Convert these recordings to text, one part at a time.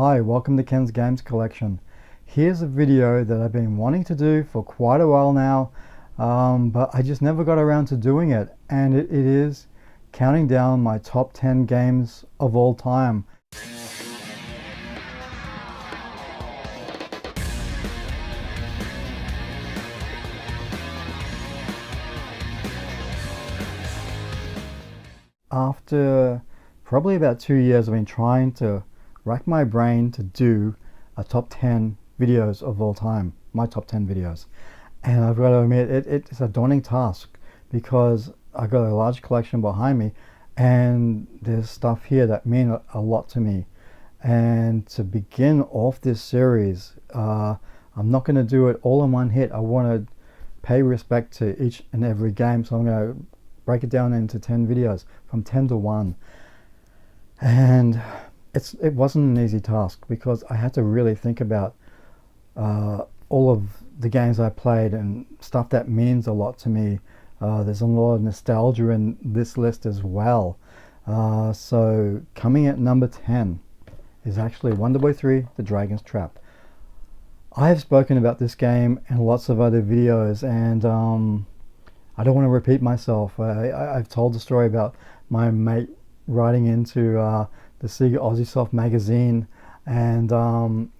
Hi, welcome to Ken's Games Collection. Here's a video that I've been wanting to do for quite a while now, but I just never got around to doing it, and it is counting down my top 10 games of all time. After probably about 2 years, I've been trying to rack my brain to do a top 10 videos of all time, my top 10 videos. And I've got to admit, it's a daunting task because I've got a large collection behind me and there's stuff here that mean a lot to me. And to begin off this series, I'm not going to do it all in one hit. I want to pay respect to each and every game, so I'm going to break it down into 10 videos from 10 to 1. And it wasn't an easy task because I had to really think about all of the games I played and stuff that means a lot to me. There's a lot of nostalgia in this list as well. So coming at number 10 is actually Wonder Boy 3: The Dragon's Trap. I have spoken about this game in lots of other videos, and I don't want to repeat myself. I've told the story about my mate writing into the Sega Aussiesoft magazine and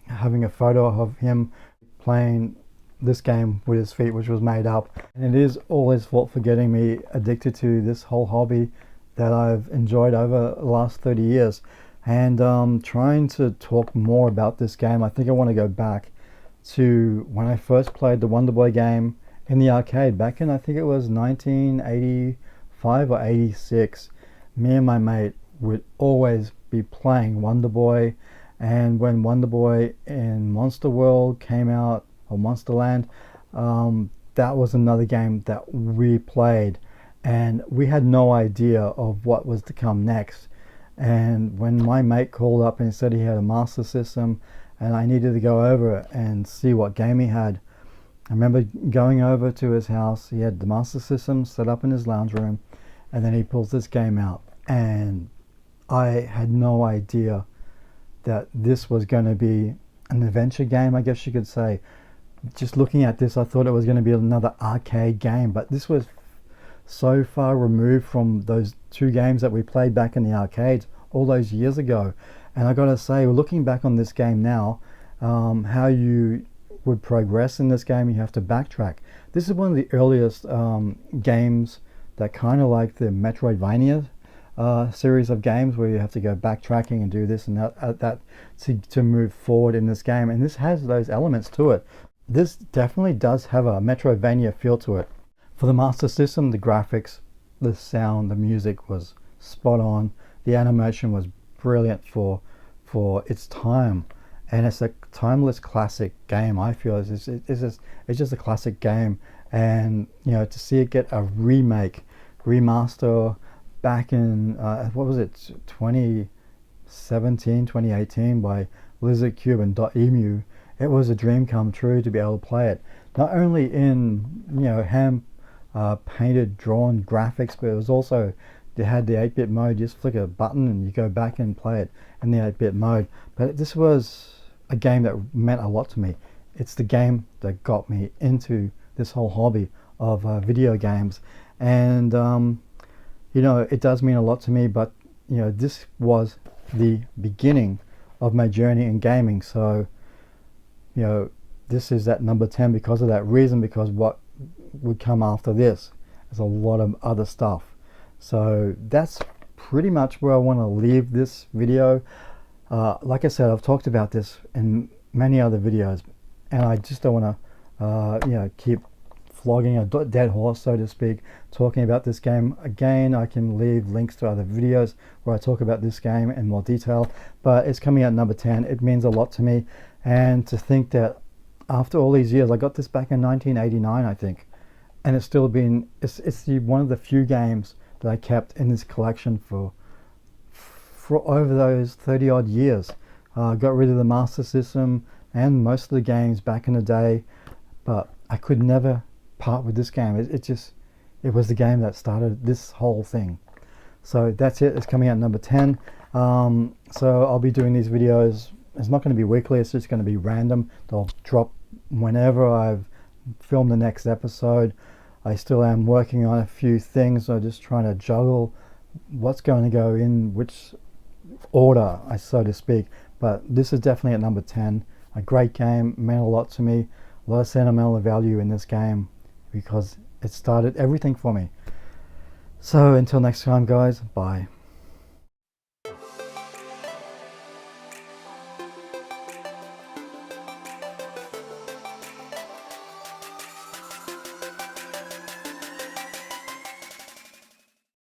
having a photo of him playing this game with his feet, which was made up. And it is all his fault for getting me addicted to this whole hobby that I've enjoyed over the last 30 years. And trying to talk more about this game, I think I want to go back to when I first played the Wonder Boy game in the arcade back in, I think it was 1985 or 86. Me and my mate would always be playing Wonder Boy, and when Wonder Boy in Monster World came out, or Monster Land, that was another game that we played, and we had no idea of what was to come next. And when my mate called up and said he had a Master System and I needed to go over and see what game he had, I remember going over to his house. He had the Master System set up in his lounge room, and then he pulls this game out, and I had no idea that this was going to be an adventure game, I guess you could say. Just looking at this, I thought it was going to be another arcade game, but this was so far removed from those two games that we played back in the arcades all those years ago. And I gotta say, looking back on this game now, how you would progress in this game, you have to backtrack. This is one of the earliest games that kind of like the Metroidvania series of games where you have to go backtracking and do this and that to move forward in this game, and this has those elements to it. This definitely does have a Metroidvania feel to it. For the Master System, the graphics, the sound, the music was spot on. The animation was brilliant for its time, and it's a timeless classic game. I feel it's just a classic game, and you know, to see it get a remaster back in what was it, 2017, 2018 by Lizard Cube and .emu, it was a dream come true to be able to play it. Not only in, you know, hand painted, drawn graphics, but it was also, they had the 8-bit mode. You just flick a button and you go back and play it in the 8-bit mode. But this was a game that meant a lot to me. It's the game that got me into this whole hobby of video games, and you know, it does mean a lot to me. But you know, this was the beginning of my journey in gaming. So you know, this is at number 10 because of that reason, because what would come after this is a lot of other stuff. So that's pretty much where I want to leave this video. Like I said, I've talked about this in many other videos, and I just don't want to you know, keep flogging a dead horse, so to speak, talking about this game. Again, I can leave links to other videos where I talk about this game in more detail, but it's coming out number 10. It means a lot to me, and to think that after all these years, I got this back in 1989, I think, and it's still been, it's one of the few games that I kept in this collection for over those 30 odd years. Got rid of the Master System and most of the games back in the day, but I could never part with this game. It was the game that started this whole thing. So that's it. It's coming out number 10. So I'll be doing these videos it's not going to be weekly, it's just going to be random. They'll drop whenever I've filmed the next episode. I still am working on a few things, so just trying to juggle what's going to go in which order, so to speak. But this is definitely at number 10. A great game, meant a lot to me. A lot of sentimental value in this game because it started everything for me. So until next time, guys, bye.